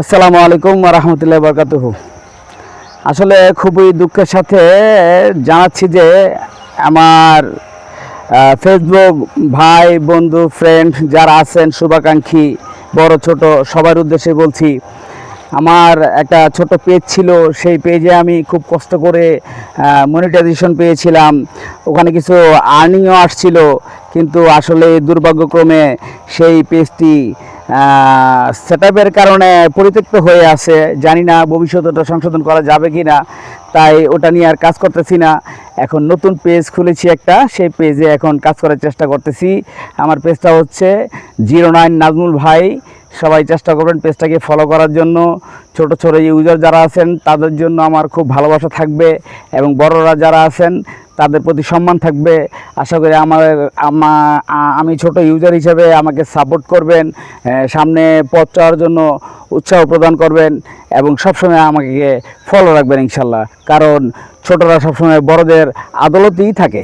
আসসালামু আলাইকুম ওয়া রাহমাতুল্লাহি ওয়া বারাকাতুহু। আসলে খুবই দুঃখের সাথে জানাচ্ছি যে আমার ফেসবুক ভাই বন্ধু ফ্রেন্ড যারা আছেন শুভাকাঙ্ক্ষী বড় ছোট সবার উদ্দেশ্যে বলছি, আমার একটা ছোট পেজ ছিল, সেই পেজে আমি খুব কষ্ট করে মনিটাইজেশন পেয়েছিলাম, ওখানে কিছু আর্নিংও আসছিল, কিন্তু আসলে দুর্ভাগ্যক্রমে সেই পেজটি সেটআপের কারণে পরিত্যক্ত হয়ে আছে। জানি না ভবিষ্যতে ওটা সংশোধন করা যাবে কি না, তাই ওটা নিয়ে আর কাজ করতেছি না। এখন নতুন পেজ খুলেছি একটা, সেই পেজে এখন কাজ করার চেষ্টা করতেছি। আমার পেজটা হচ্ছে 09 নাজমুল ভাই। সবাই চেষ্টা করবেন পেজটাকে ফলো করার জন্য। ছোট ছোট ইউজার যারা আছেন তাদের জন্য আমার খুব ভালোবাসা থাকবে, এবং বড়রা যারা আছেন তাদের প্রতি সম্মান থাকবে। আশা করি আমি ছোট ইউজার হিসেবে আমাকে সাপোর্ট করবেন, সামনে পথ চলার জন্য উৎসাহ প্রদান করবেন, এবং সবসময় আমাকে ফলো রাখবেন ইনশাল্লাহ। কারণ ছোটরা সবসময় বড়দের আদালতেই থাকে।